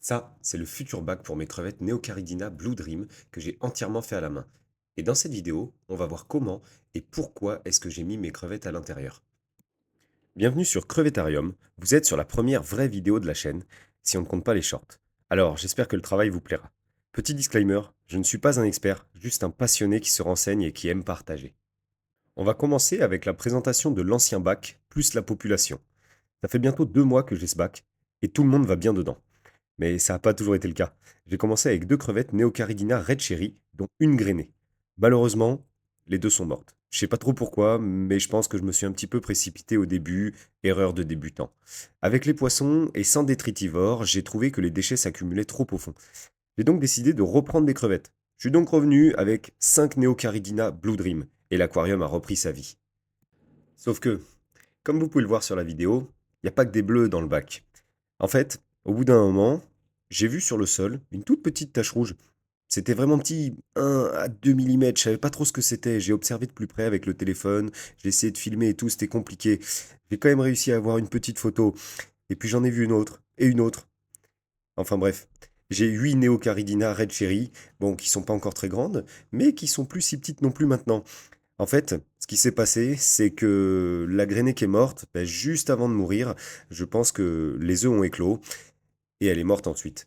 Ça, c'est le futur bac pour mes crevettes Neocaridina Blue Dream que j'ai entièrement fait à la main. Et dans cette vidéo, on va voir comment et pourquoi est-ce que j'ai mis mes crevettes à l'intérieur. Bienvenue sur Crevettarium, vous êtes sur la première vraie vidéo de la chaîne, si on ne compte pas les shorts. Alors, j'espère que le travail vous plaira. Petit disclaimer, je ne suis pas un expert, juste un passionné qui se renseigne et qui aime partager. On va commencer avec la présentation de l'ancien bac, plus la population. Ça fait bientôt 2 mois que j'ai ce bac, et tout le monde va bien dedans. Mais ça n'a pas toujours été le cas. J'ai commencé avec 2 crevettes Neocaridina Red Cherry, dont une grainée. Malheureusement, les deux sont mortes. Je sais pas trop pourquoi, mais je pense que je me suis un petit peu précipité au début, erreur de débutant. Avec les poissons et sans détritivores, j'ai trouvé que les déchets s'accumulaient trop au fond. J'ai donc décidé de reprendre des crevettes. Je suis donc revenu avec 5 Neocaridina Blue Dream, et l'aquarium a repris sa vie. Sauf que, comme vous pouvez le voir sur la vidéo, il n'y a pas que des bleus dans le bac. En fait, au bout d'un moment, j'ai vu sur le sol une toute petite tache rouge. C'était vraiment petit, 1 à 2 millimètres. Je savais pas trop ce que c'était. J'ai observé de plus près avec le téléphone, j'ai essayé de filmer et tout, c'était compliqué. J'ai quand même réussi à avoir une petite photo. Et puis j'en ai vu une autre, et une autre. Enfin bref, j'ai 8 Neocaridina Red Cherry, bon, qui sont pas encore très grandes, mais qui sont plus si petites non plus maintenant. En fait, ce qui s'est passé, c'est que la grainée qui est morte, ben, juste avant de mourir, je pense que les œufs ont éclos et elle est morte ensuite.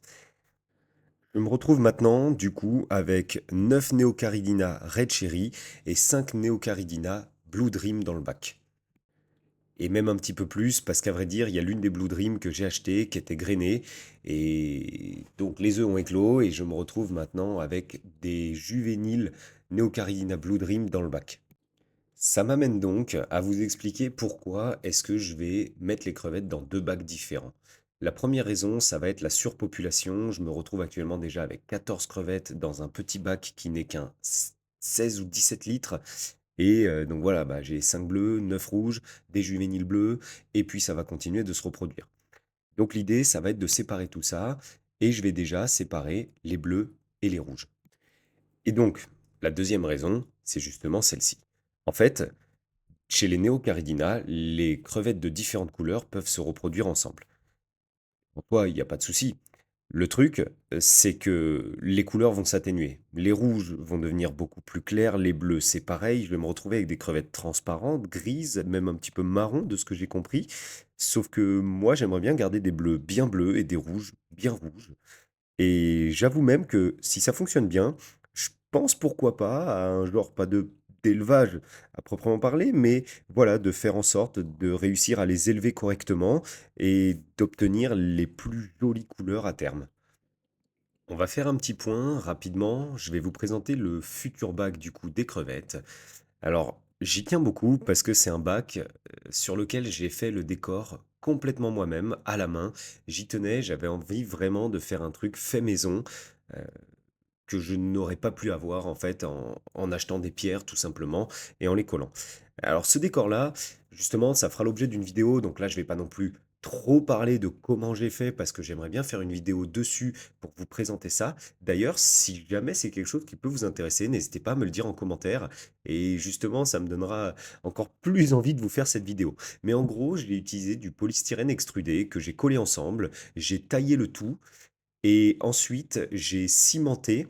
Je me retrouve maintenant, du coup, avec 9 Neocaridina Red Cherry et 5 Neocaridina Blue Dream dans le bac. Et même un petit peu plus, parce qu'à vrai dire, il y a l'une des Blue Dream que j'ai achetée qui était grainée. Et donc les œufs ont éclos et je me retrouve maintenant avec des juvéniles Neocaridina Blue Dream dans le bac. Ça m'amène donc à vous expliquer pourquoi est-ce que je vais mettre les crevettes dans 2 bacs différents. La première raison, ça va être la surpopulation. Je me retrouve actuellement déjà avec 14 crevettes dans un petit bac qui n'est qu'un 16 ou 17 litres. Et donc voilà, bah, j'ai 5 bleus, 9 rouges, des juvéniles bleus, et puis ça va continuer de se reproduire. Donc l'idée, ça va être de séparer tout ça, et je vais déjà séparer les bleus et les rouges. Et donc, la deuxième raison, c'est justement celle-ci. En fait, chez les Neocaridina, les crevettes de différentes couleurs peuvent se reproduire ensemble. Pour toi, il n'y a pas de souci. Le truc, c'est que les couleurs vont s'atténuer. Les rouges vont devenir beaucoup plus clairs, les bleus, c'est pareil. Je vais me retrouver avec des crevettes transparentes, grises, même un petit peu marron de ce que j'ai compris. Sauf que moi, j'aimerais bien garder des bleus et des rouges bien rouges. Et j'avoue même que si ça fonctionne bien, je pense pourquoi pas à un genre, pas de d'élevage à proprement parler, mais voilà, de faire en sorte de réussir à les élever correctement et d'obtenir les plus jolies couleurs à terme. On va faire un petit point rapidement. Je vais vous présenter le futur bac du coup des crevettes. Alors, j'y tiens beaucoup parce que c'est un bac sur lequel j'ai fait le décor complètement moi-même, à la main. J'y tenais, j'avais envie vraiment de faire un truc fait maison euh, que je n'aurais pas pu avoir en fait en achetant des pierres tout simplement et en les collant. Alors ce décor-là, justement, ça fera l'objet d'une vidéo, donc là je vais pas non plus trop parler de comment j'ai fait parce que j'aimerais bien faire une vidéo dessus pour vous présenter ça. D'ailleurs, si jamais c'est quelque chose qui peut vous intéresser, n'hésitez pas à me le dire en commentaire et justement ça me donnera encore plus envie de vous faire cette vidéo. Mais en gros, j'ai utilisé du polystyrène extrudé que j'ai collé ensemble, j'ai taillé le tout et ensuite, j'ai cimenté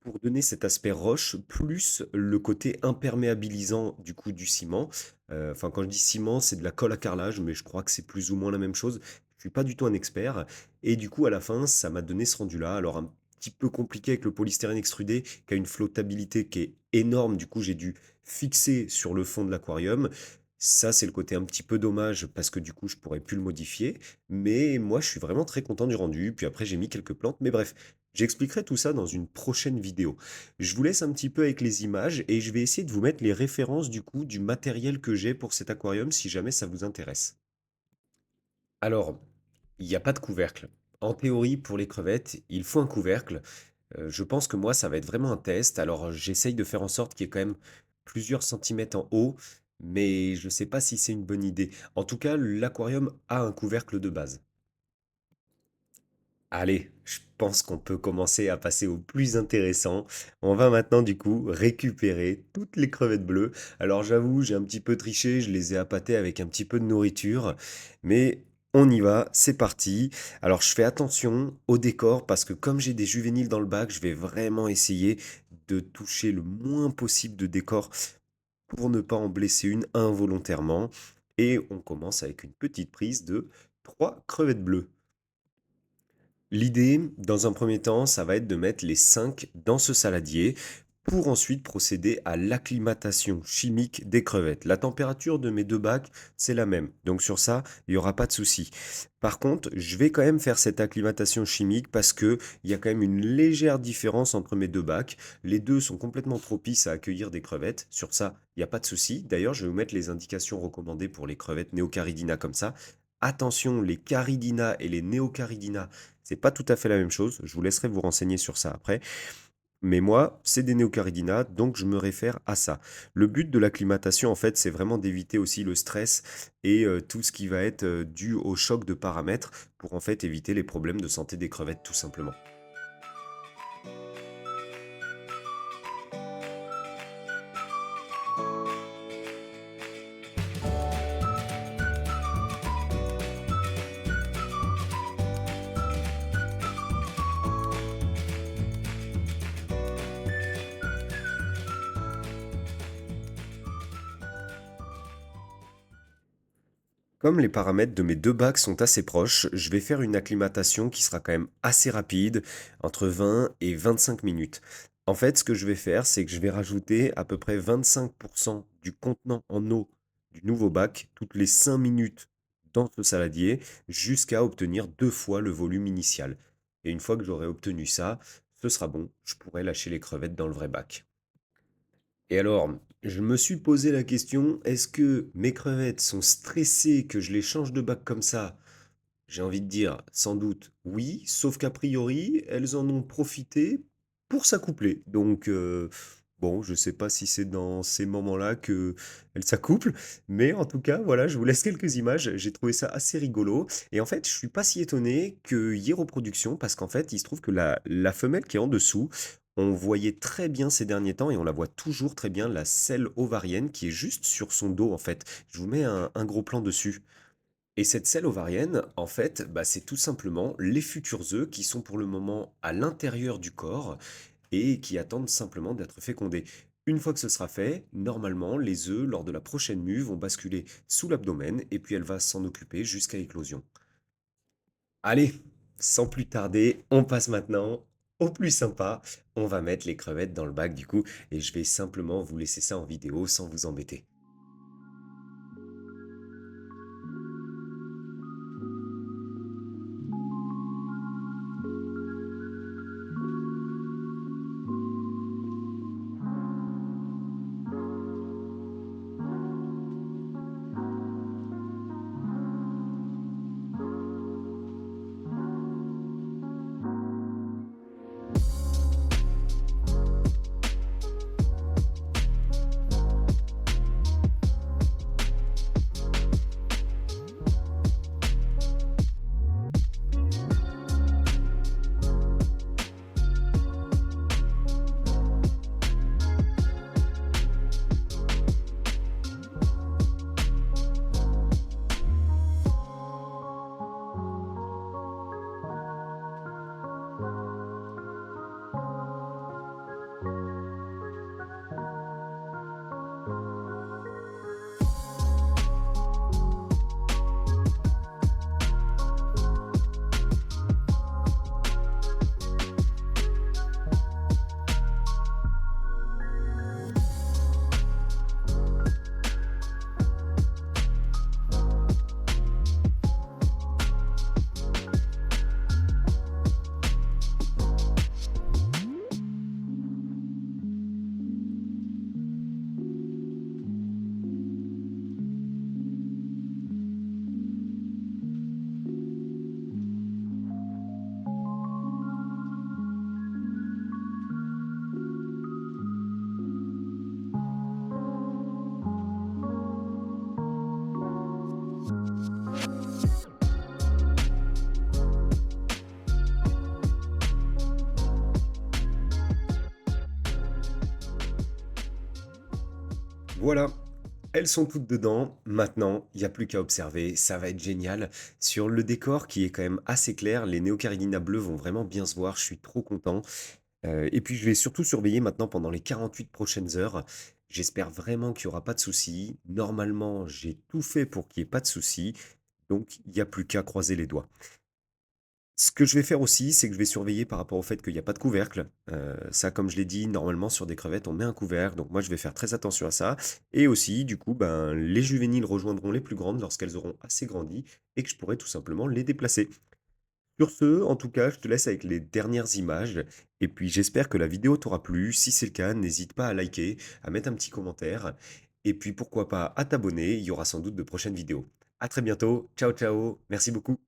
pour donner cet aspect roche, plus le côté imperméabilisant du coup du ciment. Enfin, quand je dis ciment, c'est de la colle à carrelage, mais je crois que c'est plus ou moins la même chose. Je suis pas du tout un expert. Et du coup, à la fin, ça m'a donné ce rendu-là. Alors, un petit peu compliqué avec le polystyrène extrudé, qui a une flottabilité qui est énorme. Du coup, j'ai dû fixer sur le fond de l'aquarium. Ça, c'est le côté un petit peu dommage parce que du coup, je pourrais plus le modifier. Mais moi, je suis vraiment très content du rendu. Puis après, j'ai mis quelques plantes. Mais bref, j'expliquerai tout ça dans une prochaine vidéo. Je vous laisse un petit peu avec les images et je vais essayer de vous mettre les références du coup du matériel que j'ai pour cet aquarium si jamais ça vous intéresse. Alors, il n'y a pas de couvercle. En théorie, pour les crevettes, il faut un couvercle. Je pense que moi, ça va être vraiment un test. Alors, j'essaye de faire en sorte qu'il y ait quand même plusieurs centimètres en haut, mais je ne sais pas si c'est une bonne idée. En tout cas, l'aquarium a un couvercle de base. Allez, je pense qu'on peut commencer à passer au plus intéressant. On va maintenant du coup récupérer toutes les crevettes bleues. Alors j'avoue, j'ai un petit peu triché, je les ai appâtées avec un petit peu de nourriture, mais On y va, c'est parti. Alors je fais attention au décor parce que comme j'ai des juvéniles dans le bac, je vais vraiment essayer de toucher le moins possible de décor pour ne pas en blesser une involontairement. Et on commence avec une petite prise de 3 crevettes bleues. L'idée, dans un premier temps, ça va être de mettre les 5 dans ce saladier pour ensuite procéder à l'acclimatation chimique des crevettes. La température de mes 2 bacs, c'est la même. Donc sur ça, il n'y aura pas de souci. Par contre, je vais quand même faire cette acclimatation chimique parce que il y a quand même une légère différence entre mes 2 bacs. Les 2 sont complètement propices à accueillir des crevettes. Sur ça, il n'y a pas de souci. D'ailleurs, je vais vous mettre les indications recommandées pour les crevettes Neocaridina comme ça. Attention, les Caridina et les Neocaridina, c'est pas tout à fait la même chose, je vous laisserai vous renseigner sur ça après. Mais moi, c'est des Neocaridina, donc je me réfère à ça. Le but de l'acclimatation, en fait, c'est vraiment d'éviter aussi le stress et tout ce qui va être dû au choc de paramètres pour en fait éviter les problèmes de santé des crevettes tout simplement. Comme les paramètres de mes 2 bacs sont assez proches, je vais faire une acclimatation qui sera quand même assez rapide, entre 20 et 25 minutes. En fait, ce que je vais faire, c'est que je vais rajouter à peu près 25% du contenant en eau du nouveau bac toutes les 5 minutes dans ce saladier jusqu'à obtenir 2 fois le volume initial. Et une fois que j'aurai obtenu ça, ce sera bon, je pourrai lâcher les crevettes dans le vrai bac. Et alors, je me suis posé la question, est-ce que mes crevettes sont stressées que je les change de bac comme ça? J'ai envie de dire, sans doute oui, sauf qu'a priori, elles en ont profité pour s'accoupler. Donc, bon, je sais pas si c'est dans ces moments-là qu'elles s'accouplent, mais en tout cas, voilà, je vous laisse quelques images. J'ai trouvé ça assez rigolo. Et en fait, je suis pas si étonné qu'il y ait reproduction, parce qu'en fait, il se trouve que la femelle qui est en dessous, on voyait très bien ces derniers temps, et on la voit toujours très bien, la selle ovarienne qui est juste sur son dos, en fait. Je vous mets un gros plan dessus. Et cette selle ovarienne, en fait, bah, c'est tout simplement les futurs œufs qui sont pour le moment à l'intérieur du corps et qui attendent simplement d'être fécondés. Une fois que ce sera fait, normalement, les œufs, lors de la prochaine mue, vont basculer sous l'abdomen et puis elle va s'en occuper jusqu'à éclosion. Allez, sans plus tarder, on passe maintenant au plus sympa. On va mettre les crevettes dans le bac du coup et je vais simplement vous laisser ça en vidéo sans vous embêter. Voilà, Elles sont toutes dedans. Maintenant, il y a plus qu'à observer. Ça va être génial. Sur le décor qui est quand même assez clair, les Neocaridina bleus vont vraiment bien se voir. Je suis trop content. Et puis je vais surtout surveiller maintenant pendant les 48 prochaines heures. J'espère vraiment qu'il y aura pas de soucis. Normalement, j'ai tout fait pour qu'il y ait pas de soucis, donc il y a plus qu'à croiser les doigts. Ce que je vais faire aussi, c'est que je vais surveiller par rapport au fait qu'il y a pas de couvercle. Ça, comme je l'ai dit, normalement sur des crevettes, on met un couvercle, donc moi je vais faire très attention à ça. Et aussi, du coup, ben, les juvéniles rejoindront les plus grandes lorsqu'elles auront assez grandi et que je pourrai tout simplement les déplacer. Sur ce, en tout cas, je te laisse avec les dernières images et puis j'espère que la vidéo t'aura plu. Si c'est le cas, n'hésite pas à liker, à mettre un petit commentaire et puis pourquoi pas à t'abonner, il y aura sans doute de prochaines vidéos. À très bientôt, ciao ciao, merci beaucoup.